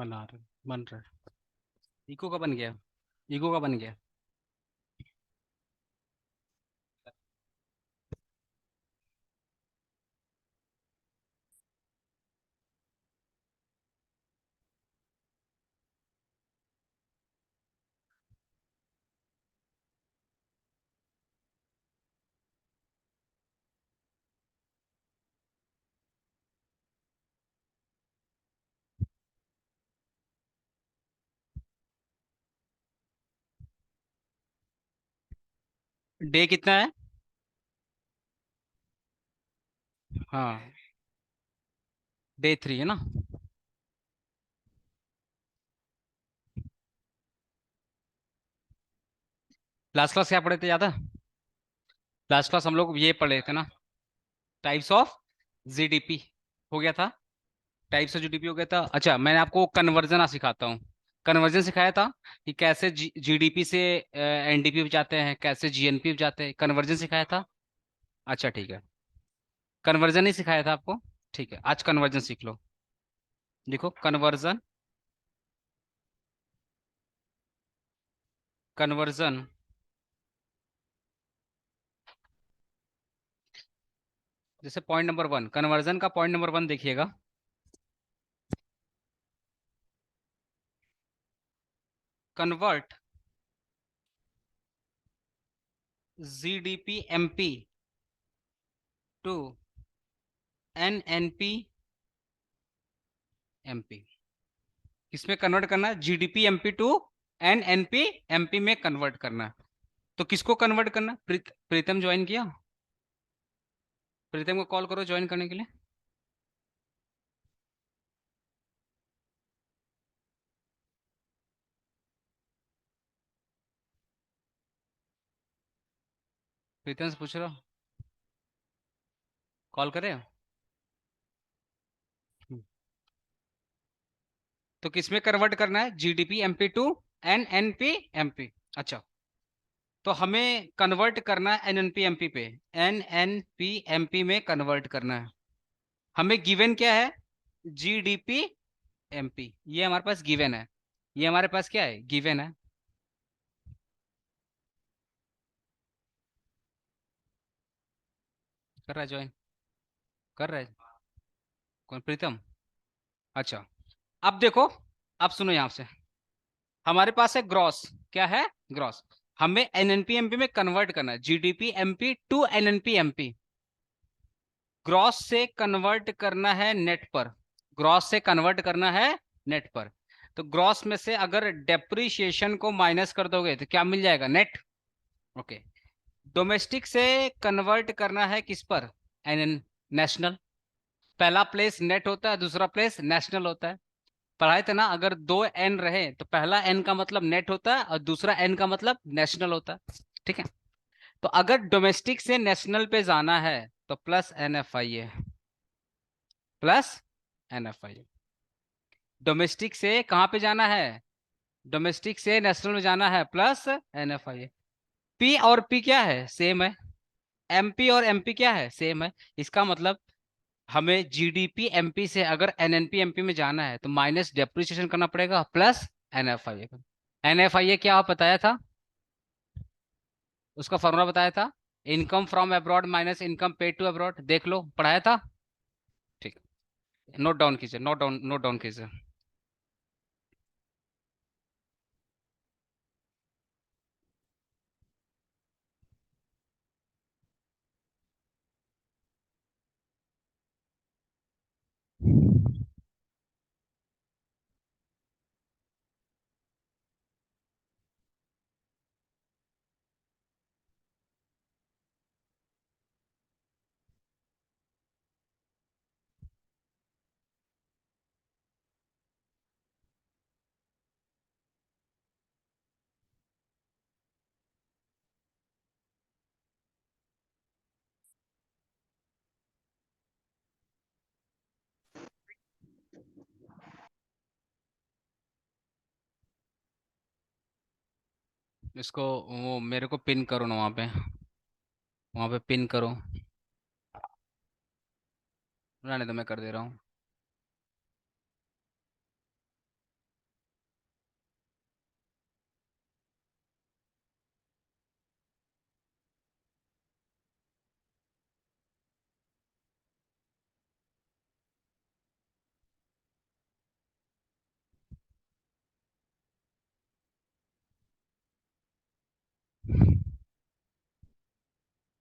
बना रहे, बन रहा है। इको का बन गया। इको का बन गया। डे कितना है? हाँ, डे 3 है ना। लास्ट क्लास क्या पढ़े थे याद है? लास्ट क्लास हम लोग ये पढ़े थे ना, टाइप्स ऑफ जीडीपी हो गया था। टाइप्स ऑफ जीडीपी हो गया था। अच्छा, मैंने आपको कन्वर्जन सिखाता हूँ। कन्वर्जन सिखाया था कि कैसे जीडीपी से एनडीपी पे जाते हैं, कैसे जीएनपी पे जाते हैं। कन्वर्जन सिखाया था। अच्छा ठीक है, कन्वर्जन ही सिखाया था आपको। ठीक है, आज कन्वर्जन सीख लो। देखो कन्वर्जन। कन्वर्जन जैसे पॉइंट नंबर 1, कन्वर्जन का पॉइंट नंबर 1 देखिएगा। Convert GDP MP to NNP MP. किसमें कन्वर्ट करना है? GDP MP to NNP MP में कन्वर्ट करना है। तो किसको कन्वर्ट करना है? प्रीतम ज्वाइन किया? प्रीतम को कॉल करो ज्वाइन करने के लिए। प्रीतम से पूछ रहा हूँ, कॉल करे। तो किसमें कन्वर्ट करना है? GDP MP to NNP MP. अच्छा, तो हमें कन्वर्ट करना है एनएनपी एमपी पे। एनएनपी एमपी में कन्वर्ट करना है। हमें गिवन क्या है? जीडीपी एमपी, ये हमारे पास गिवन है। ये हमारे पास क्या है? गिवन है। कर रहा है ज्वाइन? कर रहा है? कौन? प्रीतम? अच्छा, अब देखो, अब सुनो यहाँ से। हमारे पास है ग्रॉस। क्या है? ग्रॉस। हमें एनएनपी एमपी में कन्वर्ट करना है, GDP MP to NNP MP. Gross से कन्वर्ट करना है नेट पर। ग्रॉस से कन्वर्ट करना है नेट पर। तो ग्रॉस में से अगर डेप्रिसिएशन को माइनस कर दोगे तो क्या मिल जाएगा? नेट। ओके। डोमेस्टिक से कन्वर्ट करना है किस पर? N national. पहला प्लेस नेट होता है, दूसरा प्लेस नेशनल होता है। पढ़ाए थे ना, अगर दो एन रहे तो पहला एन का मतलब नेट होता है और दूसरा एन का मतलब नेशनल होता है। ठीक है। तो अगर डोमेस्टिक से नेशनल पे जाना है तो plus N F I A. Plus N F I A. Domestic से कहाँ पे जाना है? डोमेस्टिक से नेशनल में जाना है, plus N F I A. P और पी क्या है? सेम है। एमपी और एमपी क्या है? सेम है। इसका मतलब हमें जीडीपी एमपी से अगर एनएनपी एमपी में जाना है तो माइनस डेप्रिसिएशन करना पड़ेगा, प्लस एनएफआईए। एनएफआईए क्या आप बताया था? उसका फॉर्मूला बताया था। Income from abroad minus income paid to abroad. देख लो, पढ़ाया था। ठीक। नोट डाउन कीजिए, नोट डाउन कीजिए। इसको वो मेरे को पिन करो ना वहाँ पे। वहाँ पे पिन करो। रहने दो, मैं कर दे रहा हूँ।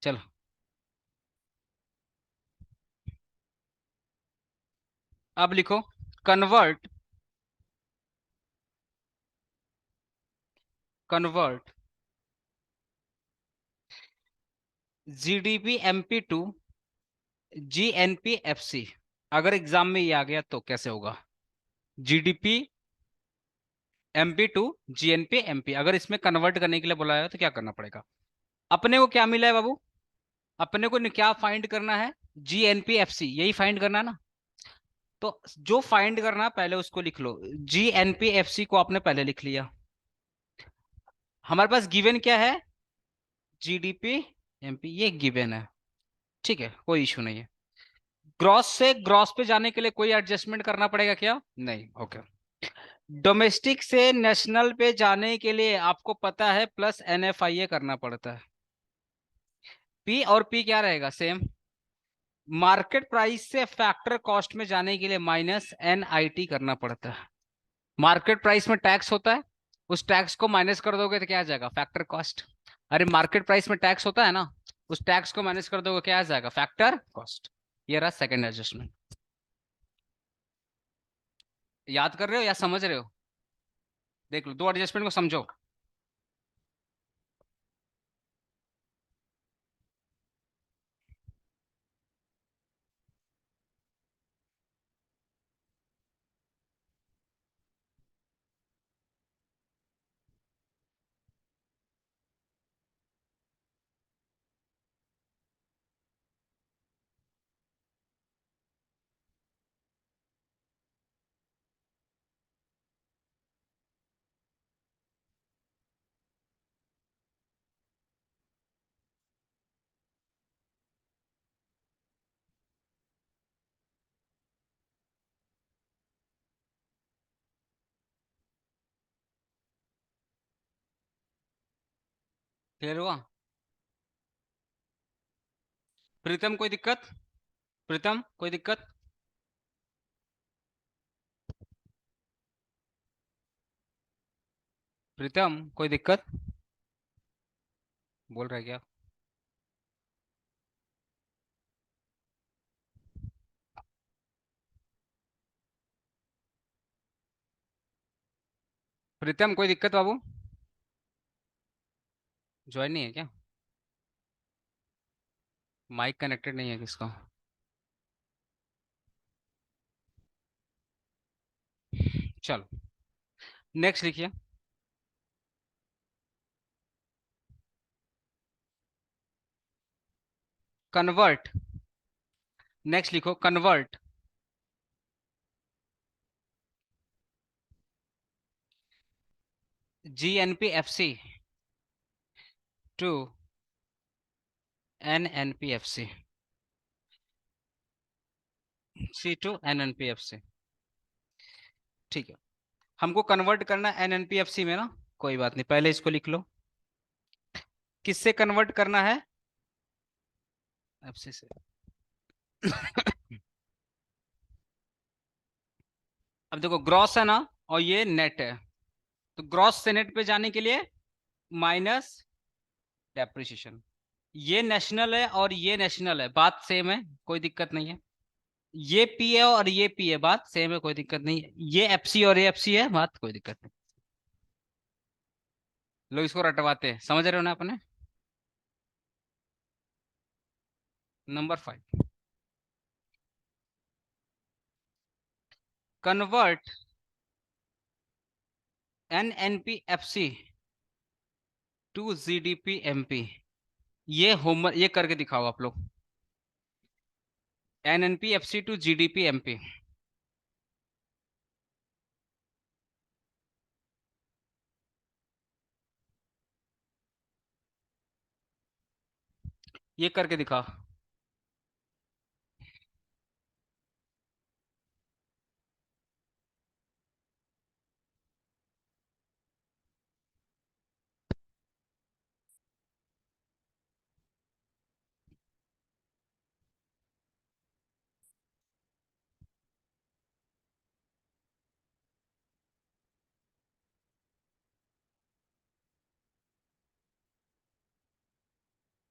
चलो, अब लिखो, convert, convert GDP MP to GNP FC. अगर एग्जाम में ये आ गया तो कैसे होगा? GDP MP to GNP MP, अगर इसमें कन्वर्ट करने के लिए बुलाया तो क्या करना पड़ेगा? अपने को क्या मिला है बाबू? अपने को क्या फाइंड करना है? जीएनपी एफसी, यही फाइंड करना है ना। तो जो फाइंड करना है, पहले उसको लिख लो। जीएनपी एफसी को आपने पहले लिख लिया। हमारे पास गिवन क्या है? जीडीपी एमपी, ये गिवन है। ठीक है, कोई इशू नहीं है। ग्रॉस से ग्रॉस पे जाने के लिए कोई एडजस्टमेंट करना पड़ेगा क्या? नहीं, ओके। डोमेस्टिक से नेशनल पे जाने के लिए आपको पता है प्लस एनएफआईए करना पड़ता है। पी और पी क्या रहेगा? सेम। मार्केट प्राइस से फैक्टर कॉस्ट में जाने के लिए माइनस एनआईटी करना पड़ता है। मार्केट प्राइस में टैक्स होता है, उस टैक्स को माइनस कर दोगे तो क्या आ जाएगा? Factor cost. अरे मार्केट प्राइस में टैक्स होता है ना, उस टैक्स को माइनस कर दोगे क्या आ जाएगा? Factor cost. ये रहा सेकंड एडजस्टमेंट। याद कर रहे हो या समझ रहे हो? देख लो, दो एडजस्टमेंट को समझो। क्लियर हुआ? प्रीतम कोई दिक्कत? प्रीतम कोई दिक्कत? प्रीतम कोई दिक्कत? बोल रहा है क्या? प्रीतम कोई दिक्कत बाबू? ज्वाइन नहीं है क्या? माइक कनेक्टेड नहीं है किसका? चलो, नेक्स्ट लिखिए। कन्वर्ट, नेक्स्ट लिखो, convert GNP FC to NNPFC. C to NNPFC. ठीक है, हमको कन्वर्ट करना है एनएनपीएफसी में ना। कोई बात नहीं, पहले इसको लिख लो। किससे कन्वर्ट करना है? एफसी से। अब देखो, ग्रॉस है ना, और ये नेट है। तो ग्रॉस से नेट पे जाने के लिए माइनस डेप्रिसिएशन। ये नेशनल है और ये नेशनल है, बात सेम है, कोई दिक्कत नहीं है। ये पी है और ये पी है, बात सेम है, कोई दिक्कत नहीं है। ये एफसी और ये एफसी है, बात कोई दिक्कत नहीं। लोग इसको रटवाते हैं, समझ रहे हो ना अपने? Number 5, convert NNPFC to GDP MP. ये होमवर्क ये करके दिखाओ आप लोग। एनएनपीएफसी टू जीडीपी एमपी, ये करके दिखा।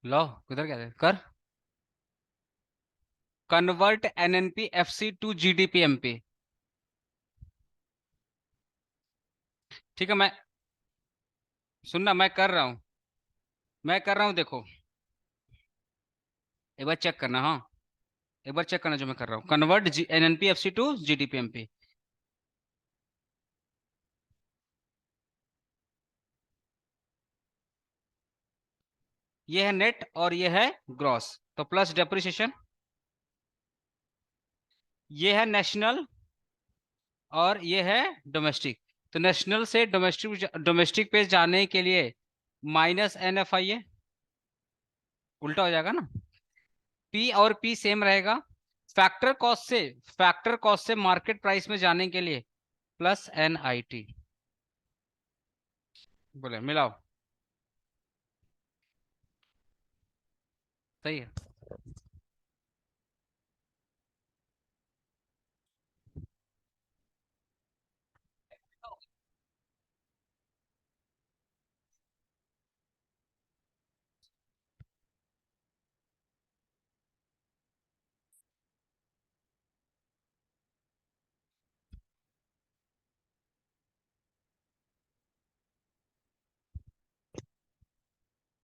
लो किधर क्या है? कर। Convert NNP FC to GDP MP. ठीक है, मैं सुनना, मैं कर रहा हूँ देखो। एक बार चेक करना, हाँ। एक बार चेक करना जो मैं कर रहा हूँ, convert NNP FC to GDP MP. ये है नेट और ये है ग्रॉस, तो प्लस डेप्रिसिएशन। ये है नेशनल और ये है डोमेस्टिक। तो नेशनल से डोमेस्टिक डोमेस्टिक पे जाने के लिए माइनस एन एफ आई है, उल्टा हो जाएगा ना। पी और पी सेम रहेगा। फैक्टर कॉस्ट से मार्केट प्राइस में जाने के लिए प्लस एन आई टी। बोले मिलाओ। सही है।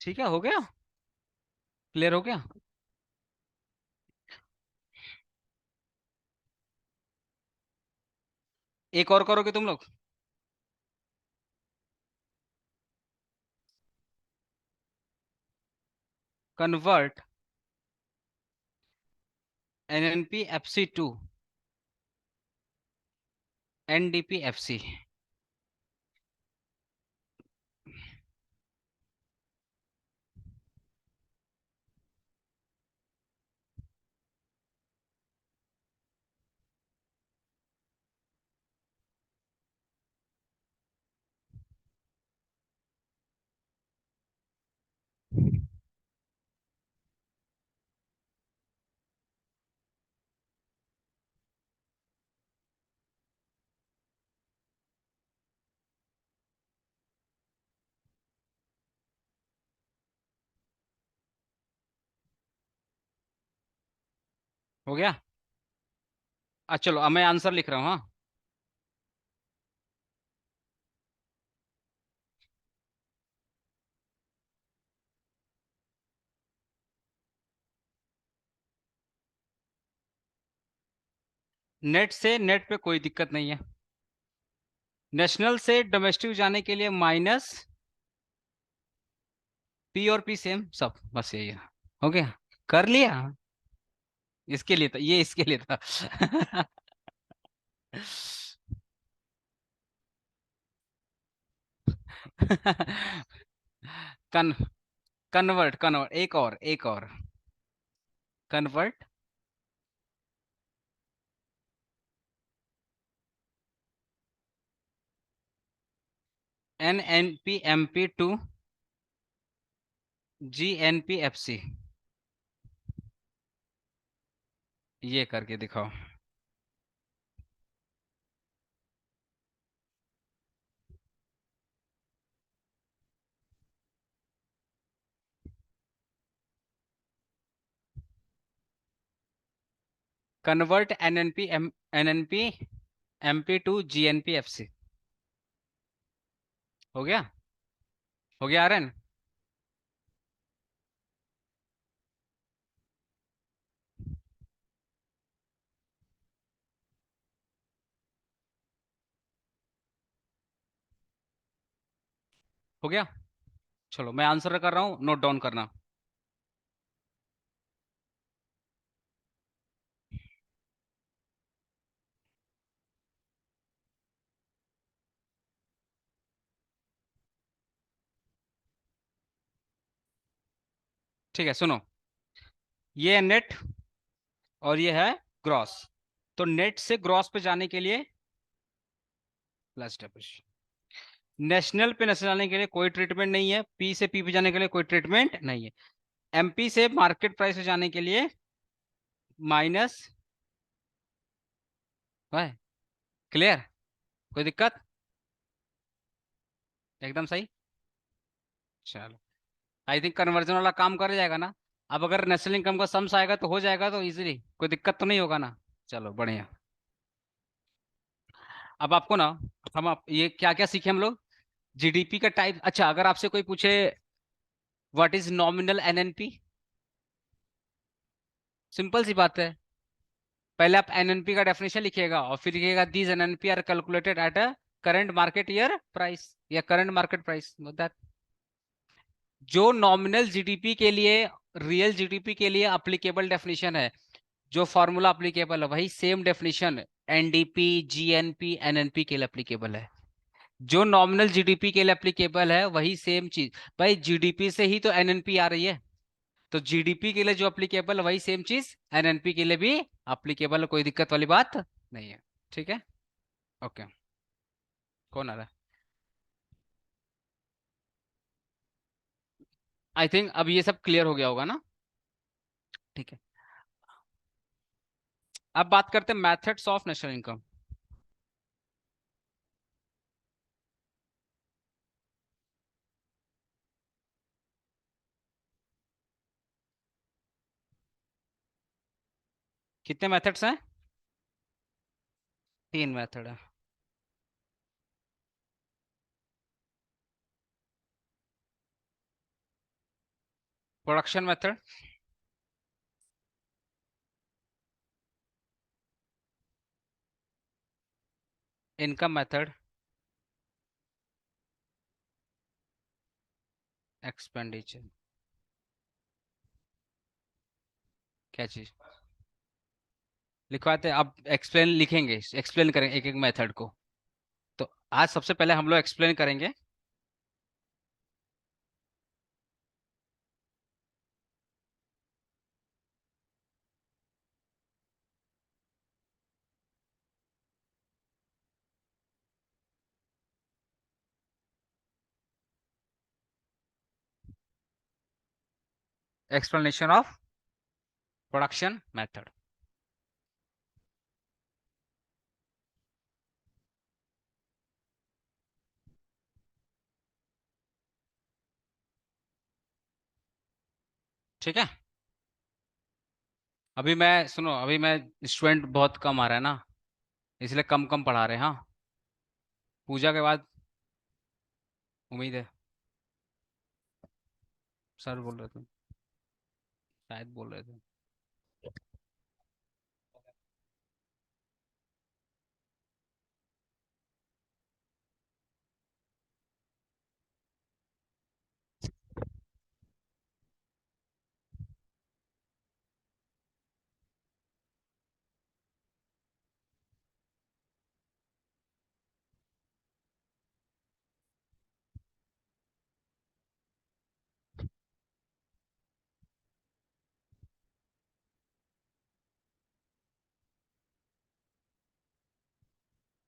ठीक है, हो गया। क्लियर हो गया। एक और करोगे तुम लोग। Convert NNP FC to NDP FC. हो गया। चलो अब मैं आंसर लिख रहा हूँ, हाँ। नेट से नेट पे कोई दिक्कत नहीं है। नेशनल से डोमेस्टिक जाने के लिए माइनस पी और पी सेम सब, बस यही है। हो गया। कर लिया। इसके लिए था ये, इसके लिए था। कन कन्वर्ट एक और convert N N P M P to G N P F C. ये करके दिखाओ। Convert N N P to G N P F C. हो गया। हो गया आर्यन। हो गया। चलो मैं आंसर कर रहा हूँ, नोट डाउन करना। ठीक है, सुनो। ये है नेट और ये है ग्रॉस। तो नेट से ग्रॉस पे जाने के लिए प्लस डेप्रिसिएशन। नेशनल पे नेशनल जाने के लिए कोई ट्रीटमेंट नहीं है, पी से पी पे जाने के लिए कोई ट्रीटमेंट नहीं है। एमपी से मार्केट प्राइस पे जाने के लिए माइनस है। क्लियर? कोई दिक्कत? एकदम सही। चलो। आई थिंक कन्वर्जन वाला काम कर जाएगा ना। अब अगर नेशनल इनकम का सम्स आएगा तो हो जाएगा, तो इजीली कोई दिक्कत तो नहीं होगा ना। चलो बढ़िया। अब आपको ना, हम आप ये क्या क्या सीखे हम लोग। जीडीपी का टाइप। अच्छा, अगर आपसे कोई पूछे what is nominal NNP, simple सी बात है। पहले आप एनएनपी का डेफिनेशन लिखिएगा और फिर लिखिएगा these NNP are calculated at a current market year price या करंट मार्केट प्राइस, दैट। जो नॉमिनल जीडीपी के लिए, रियल जीडीपी के लिए अप्लीकेबल डेफिनेशन है, जो फॉर्मूला अप्लीकेबल है, वही same definition NDP, GNP, NNP के लिए अप्लीकेबल है। जो नॉमिनल जीडीपी के लिए अप्लीकेबल है वही सेम चीज। भाई जीडीपी से ही तो एनएनपी आ रही है, तो जीडीपी के लिए जो अप्लीकेबल है वही सेम चीज एनएनपी के लिए भी अप्लीकेबल है, कोई दिक्कत वाली बात नहीं है। ठीक है। ओके। कौन आ रहा है? आई थिंक अब ये सब क्लियर हो गया होगा ना। ठीक है। अब बात करते हैं मैथड्स ऑफ नेशनल इनकम। कितने मेथड्स हैं? 3 मेथड है। Production method, income method, expenditure. क्या चीज लिखवाते हैं? अब एक्सप्लेन लिखेंगे, एक्सप्लेन करेंगे एक एक मेथड को। तो आज सबसे पहले हम लोग एक्सप्लेन करेंगे। Explanation of production method. ठीक है। अभी मैं सुनो, अभी मैं स्टूडेंट बहुत कम आ रहा है ना, इसलिए कम कम पढ़ा रहे हैं। हाँ, पूजा के बाद उम्मीद है। सर बोल रहे थे, शायद बोल रहे थे।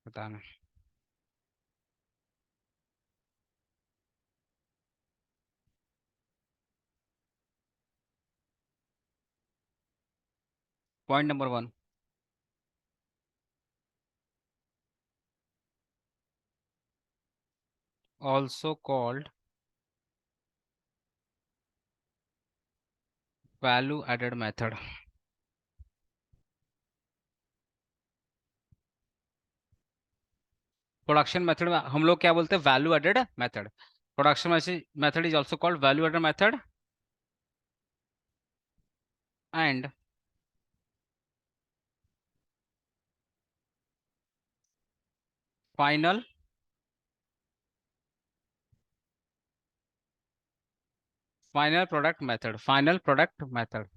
पता नहीं। Point number 1, also called value added method. Production method में हम लोग क्या बोलते हैं? Value added method. Production method is also called value added method and final final product method, final product method.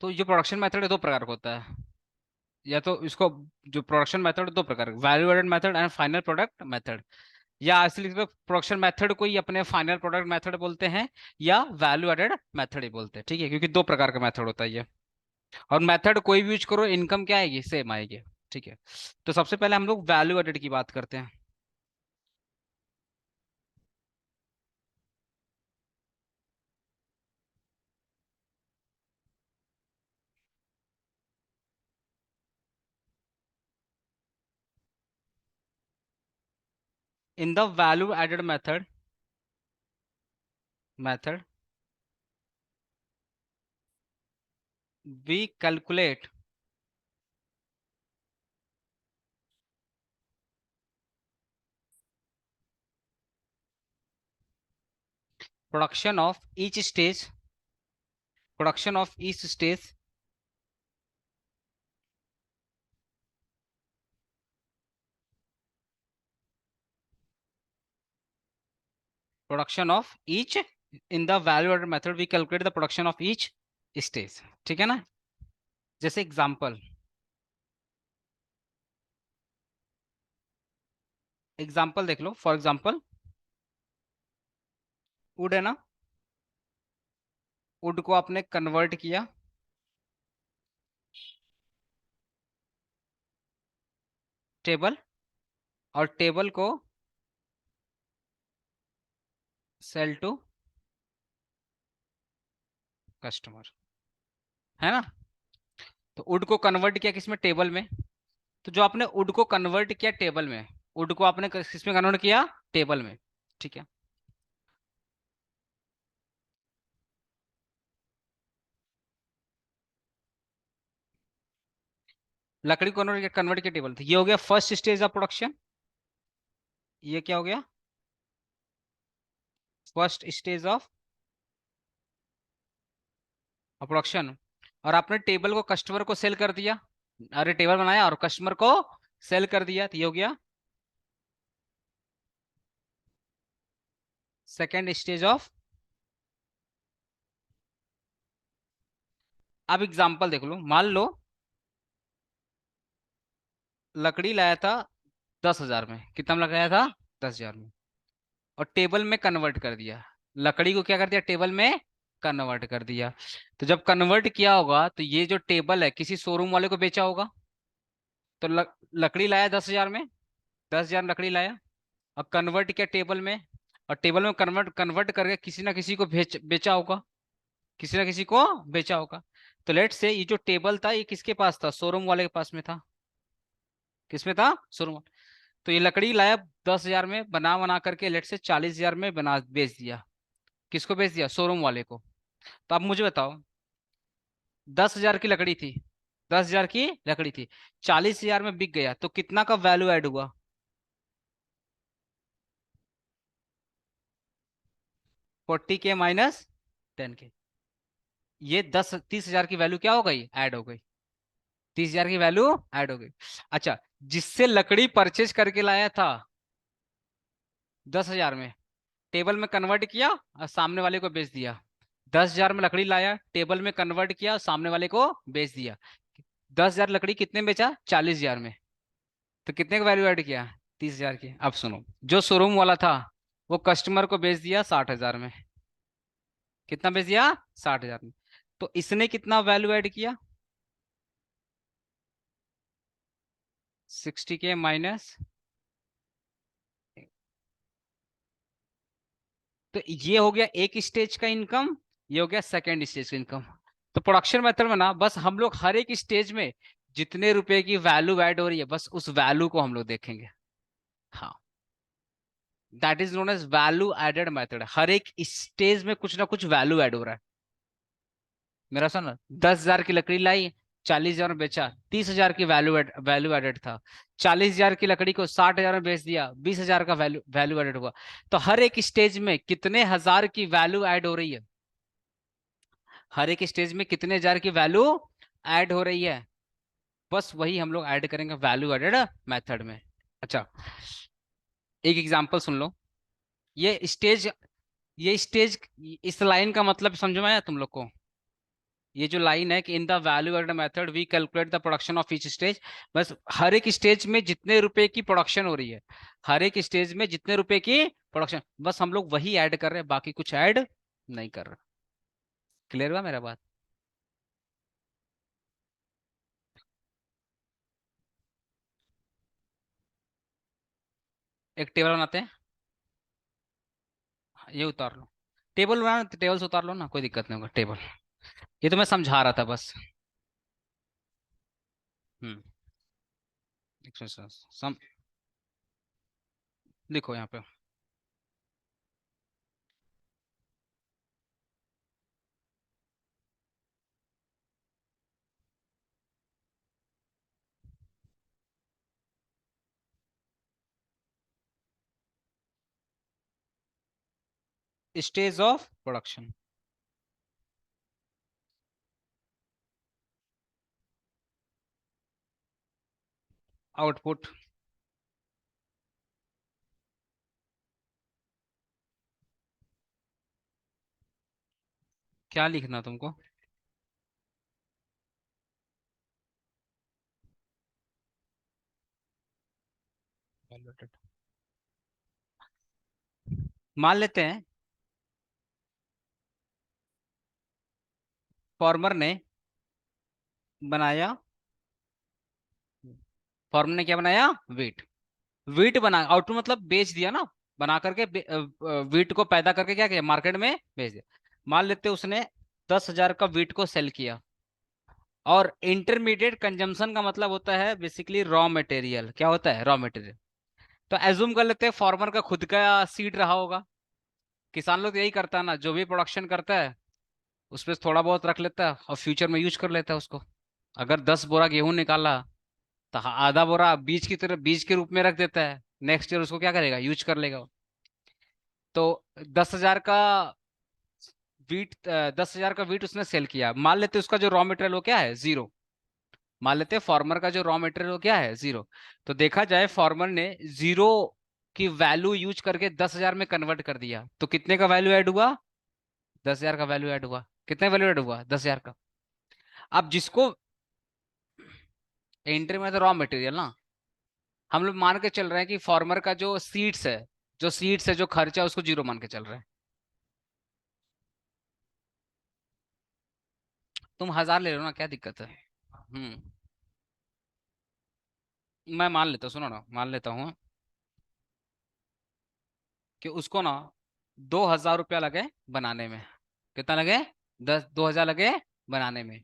तो जो प्रोडक्शन मेथड है दो प्रकार का होता है। या तो इसको, जो प्रोडक्शन मेथड दो प्रकार, value added method and final product method. या असली प्रोडक्शन मेथड को ही अपने फाइनल प्रोडक्ट मेथड बोलते हैं, या वैल्यू एडेड मेथड ही बोलते हैं। ठीक है, क्योंकि दो प्रकार का मेथड होता है ये। और मेथड कोई भी यूज करो, इनकम क्या आएगी? सेम आएगी। ठीक है। तो सबसे पहले हम लोग वैल्यू एडेड की बात करते हैं। In the value added method we calculate production of each stage production of each stage production of each in the value added method we calculate the production of each stage. ठीक है ना? जैसे example देख लो. For example would है ना, would को आपने convert किया टेबल, और टेबल को सेल टू कस्टमर, है ना? तो वुड को कन्वर्ट किया किसमें? टेबल में. तो जो आपने वुड को कन्वर्ट किया टेबल में, वुड को आपने किसमें कन्वर्ट किया? टेबल में. ठीक है. लकड़ी को कन्वर्ट किया टेबल. तो ये हो गया फर्स्ट स्टेज ऑफ प्रोडक्शन. ये क्या हो गया? First stage of production. और आपने टेबल को कस्टमर को सेल कर दिया. अरे टेबल बनाया और कस्टमर को सेल कर दिया, तो ये हो गया सेकेंड स्टेज ऑफ. अब एग्जांपल देख लो. मान लो लकड़ी लाया था 10,000 में. कितना में लगाया था? 10,000 में. और टेबल में कन्वर्ट कर दिया. लकड़ी को क्या कर दिया? टेबल में कन्वर्ट कर दिया. तो जब कन्वर्ट किया होगा तो ये जो टेबल है किसी शोरूम वाले को बेचा होगा. तो लकड़ी लाया 10,000 में, 10,000 में लकड़ी लाया और कन्वर्ट किया टेबल में, और टेबल में कन्वर्ट कन्वर्ट करके किसी ना किसी को बेचा होगा. किसी ना किसी को बेचा होगा. तो लेट से ये जो टेबल था ये किसके पास था? शोरूम वाले के पास में था. किसमें था? शोरूम. तो ये लकड़ी लाया 10,000 में, बना बना करके लेट से 40,000 में बना बेच दिया. किसको बेच दिया? शोरूम वाले को. तो आप मुझे बताओ, 10,000 की लकड़ी थी, 10,000 की लकड़ी थी, 40,000 में बिक गया, तो कितना का वैल्यू ऐड हुआ? 40K minus 10K. ये 30,000 की वैल्यू क्या हो गई? ऐड हो गई. 30,000 की वैल्यू ऐड हो गई. अच्छा, जिससे लकड़ी परचेज करके लाया था 10,000 में, टेबल में कन्वर्ट किया और सामने वाले को बेच दिया. 10,000 में लकड़ी लाया, टेबल में कन्वर्ट किया, सामने वाले को बेच दिया. 10,000 लकड़ी कितने में बेचा? 40,000 में. तो कितने का वैल्यू ऐड किया? 30,000 की. अब सुनो, जो शोरूम वाला था वो कस्टमर को बेच दिया 60,000 में. कितना बेच दिया? 60,000 में. तो इसने कितना वैल्यू ऐड किया? 60K minus. तो ये हो गया एक स्टेज का इनकम, ये हो गया सेकेंड स्टेज का इनकम. तो प्रोडक्शन मेथड में ना बस हम लोग हर एक स्टेज में जितने रुपए की वैल्यू ऐड हो रही है बस उस वैल्यू को हम लोग देखेंगे. हाँ, that is known as value added method. हर एक स्टेज में कुछ ना कुछ वैल्यू ऐड हो रहा है. मेरा सुन, 10,000 की लकड़ी लाई, 40,000 में बेचा, 30,000 की वैल्यू एडेड था. 40,000 की लकड़ी को 60,000 में बेच दिया, 20,000 का वैल्यू वैल्यू एडेड हुआ. तो हर एक स्टेज में कितने हजार की वैल्यू ऐड हो रही है? हर एक स्टेज में कितने हजार की वैल्यू ऐड हो रही है? बस वही हम लोग ऐड करेंगे वैल्यू एडेड मेथड में. अच्छा, एक एग्जांपल सुन लो. ये स्टेज ये स्टेज इस लाइन का मतलब समझ में आया तुम लोग को? ये जो लाइन है कि in the value added method we calculate the production of each stage. बस हर एक स्टेज में जितने रुपए की प्रोडक्शन हो रही है, हर एक स्टेज में जितने रुपए की प्रोडक्शन, बस हम लोग वही ऐड कर रहे हैं, बाकी कुछ ऐड नहीं कर रहे. क्लियर हुआ मेरा बात? एक टेबल बनाते हैं. ये उतार लो. टेबल बनाना तो टेबल से उतार लो ना, कोई दिक्कत नहीं होगा. टेबल, ये तो मैं समझा रहा था बस. हम्म. सम लिखो यहाँ पे। Stage of production. आउटपुट। क्या लिखना तुमको? मान लेते हैं फॉर्मर ने बनाया, फॉर्मर ने क्या बनाया? वेट। वीट बना, आउटपुट मतलब बेच दिया ना, बना करके वीट को पैदा करके क्या किया, मार्केट में बेच दिया। मान लेते हैं उसने 10,000 का वीट को सेल किया। और इंटरमीडिएट कंजम्पशन का मतलब होता है बेसिकली रॉ मटेरियल। क्या होता है? Raw material. तो एज्यूम कर लेते हैं फॉर्मर का खुद का सीड रहा होगा। किसान लोग तो यही करता है ना, जो भी प्रोडक्शन करता है उसमें थोड़ा बहुत रख लेता है और फ्यूचर में यूज कर लेता है उसको। अगर 10 बोरा गेहूं निकाला तो आधा बोरा बीज की तरह बीज के रूप में रख देता है, नेक्स्ट ईयर उसको क्या करेगा, यूज कर लेगा। तो 10,000 का वीट, 10,000 का वीट उसने सेल किया। मान लेते हैं उसका जो रॉ मटेरियल वो क्या है, जीरो। मान लेते हैं फार्मर का जो रॉ मटेरियल वो क्या है, जीरो। तो देखा जाए फार्मर ने जीरो की वैल्यू यूज करके 10,000 में कन्वर्ट कर दिया, तो कितने का वैल्यू ऐड हुआ? 10,000 का वैल्यू ऐड हुआ। कितने वैल्यू ऐड हुआ? 10,000 का। अब जिसको एंट्री में तो रॉ मटेरियल ना, हम लोग मान के चल रहे हैं कि फार्मर का जो सीड्स है, जो सीड्स है, जो खर्चा है, उसको जीरो मान के चल रहे हैं। तुम 1,000 ले लो ना, क्या दिक्कत है? हम्म। मैं मान लेता हूँ, सुनो ना, मान लेता हूँ कि उसको ना 2,000 रुपया लगे बनाने में। कितना लगे? 2,000 लगे बनाने में।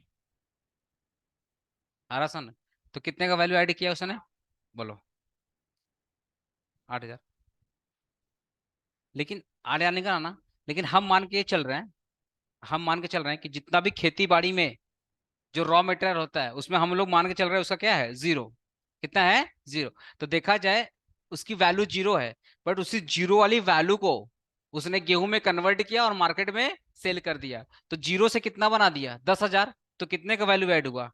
आरासन। तो कितने का वैल्यू ऐड किया उसने? बोलो। 8,000। लेकिन 8,000 निकला ना। लेकिन हम मान के चल रहे हैं, हम मान के चल रहे हैं कि जितना भी खेती बाड़ी में जो रॉ मटेरियल होता है उसमें हम लोग मान के चल रहे हैं उसका क्या है, जीरो। कितना है? जीरो। तो देखा जाए उसकी वैल्यू जीरो है, बट उसी जीरो वाली वैल्यू को उसने गेहूं में कन्वर्ट किया और मार्केट में सेल कर दिया। तो जीरो से कितना बना दिया? 10,000। तो कितने का वैल्यू ऐड हुआ?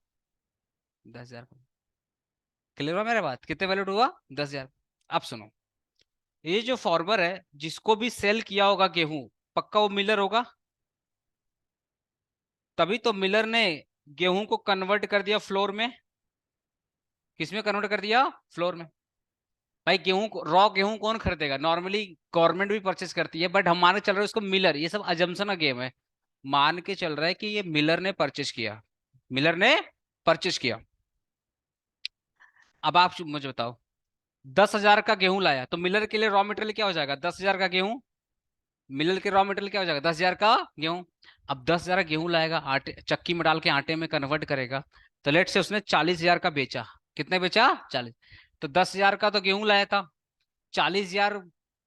10,000। क्लियर हुआ मेरा बात? कितने वैल्यू हुआ? 10,000। अब सुनो, ये जो फार्मर है जिसको भी सेल किया होगा गेहूं, पक्का वो मिलर होगा। तभी तो मिलर ने गेहूं को कन्वर्ट कर दिया फ्लोर में। किसमें कन्वर्ट कर दिया? फ्लोर में। भाई गेहूं को, रॉ गेहूं कौन खरीदेगा नॉर्मली? गवर्नमेंट भी परचेस करती है, बट हम मान के चल रहे हैं उसको मिलर, ये सब अजम्पशन का गेम है। मान के चल रहा है कि ये मिलर ने परचेस किया। मिलर ने परचेस किया। अब आप मुझे बताओ, 10,000 का गेहूं लाया तो मिलर के लिए रॉ मटेरियल क्या हो जाएगा? 10,000 का गेहूं। मिलर के रॉ मटेरियल क्या हो जाएगा? 10,000 का गेहूं। अब 10,000 गेहूं लाएगा, आटे चक्की में डाल के आटे में कन्वर्ट करेगा। तो लेट से उसने 40,000 का बेचा। कितने बेचा? 40। तो 10,000 का तो गेहूं लाया था, 40,000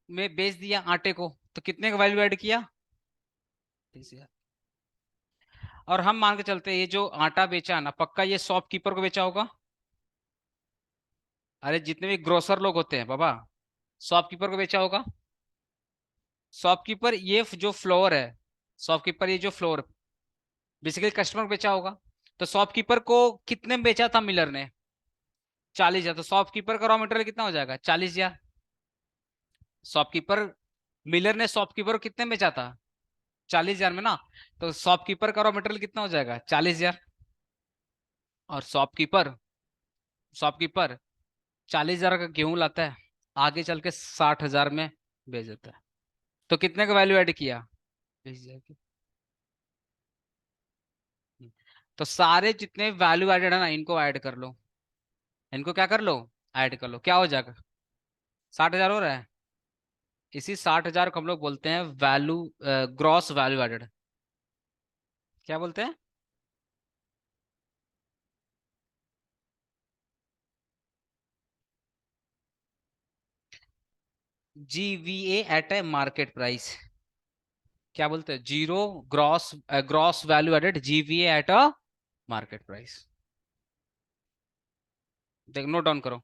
में बेच दिया आटे को, तो कितने का वैल्यू ऐड किया? 30,000। और हम मान के चलते हैं ये जो आटा बेचा ना, पक्का ये शॉपकीपर को बेचा होगा। अरे जितने भी ग्रोसर लोग होते हैं बाबा, शॉपकीपर को बेचा होगा। शॉपकीपर ये जो फ्लोर है, शॉपकीपर ये जो फ्लोर बेसिकली कस्टमर को बेचा होगा। तो शॉपकीपर को कितने में बेचा था मिलर ने? 40,000। तो शॉपकीपर का रॉ मटेरियल कितना हो जाएगा? 40,000। शॉपकीपर, मिलर ने शॉपकीपर को कितने में बेचा था? 40,000 में ना। तो शॉपकीपर का रॉ मटेरियल कितना हो जाएगा? 40,000। और शॉपकीपर, शॉपकीपर 40,000 का गेहूं लाता है, आगे चल के 60,000 में बेच देता है। तो कितने का वैल्यू ऐड किया? 20,000 की। तो सारे जितने वैल्यू एडेड है ना, इनको ऐड कर लो। इनको क्या कर लो? ऐड कर लो, क्या हो जाएगा? 60,000 हो रहा है। इसी 60,000 को हम लोग बोलते हैं वैल्यू, ग्रॉस वैल्यू एडेड। क्या बोलते हैं? GVA at a market price, क्या बोलते हैं, zero gross, gross value added, GVA at a market price. देख, नोट डाउन करो।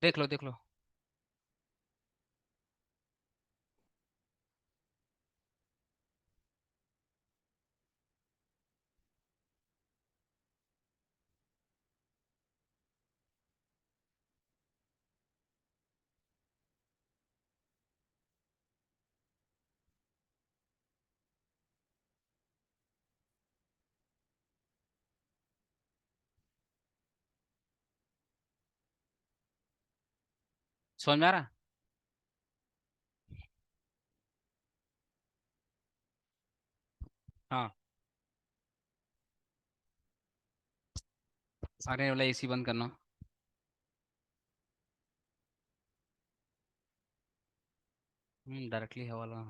देख लो, देख लो। समझ में आ रहा? हाँ। सारे वाला AC बंद करना। डायरेक्टली है वाला।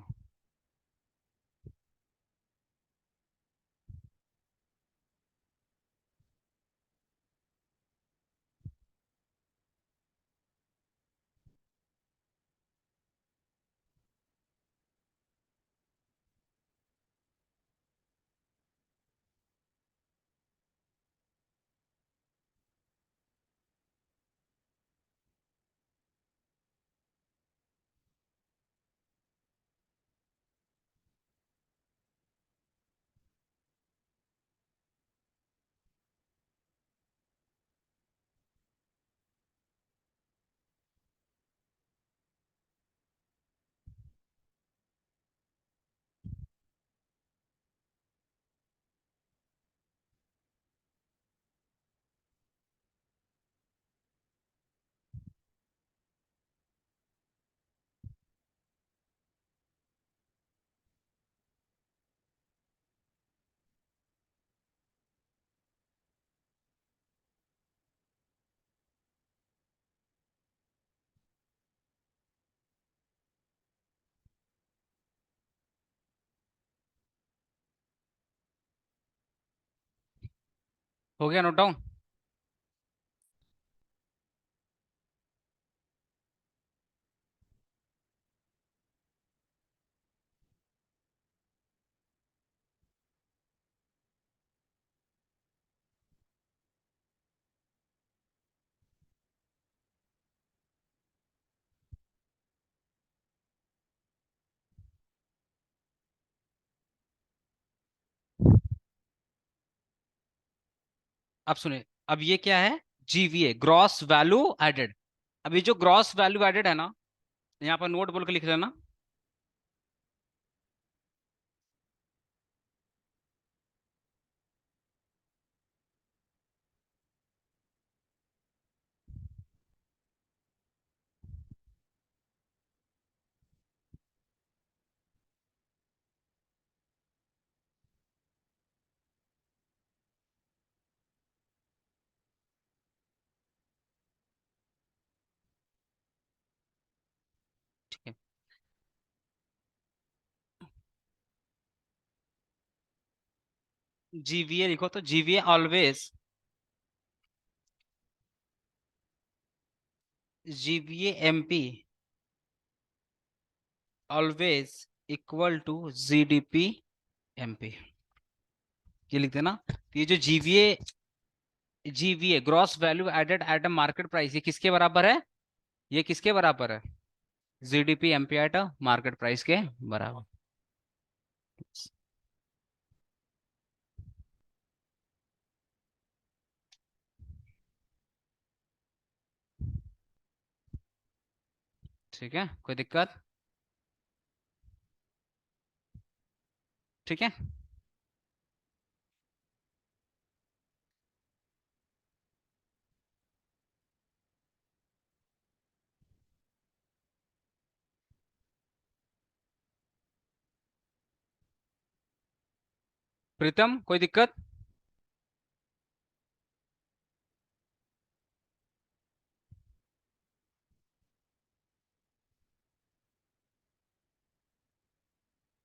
हो गया नोट डाउन? अब सुनिए, अब ये क्या है? GVA, gross value added. अब ये जो ग्रॉस वैल्यू एडेड है ना, यहाँ पर नोट बोल के लिख लेना। ठीक है। GVA लिखो, तो GVA always, GVA MP always equal to GDP MP। ये लिख देना। तो ये जो GVA gross value added at a market price, ये किसके बराबर है? ये किसके बराबर है? GDP MP eight a market price के बराबर। ठीक है, कोई दिक्कत? ठीक है। प्रीतम, कोई दिक्कत?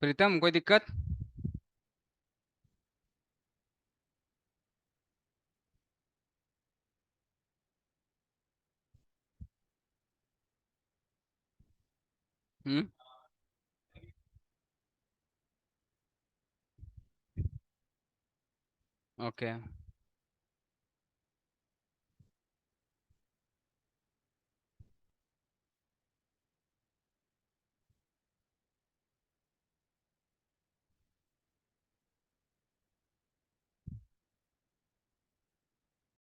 प्रीतम, कोई दिक्कत? हम्म। ओके।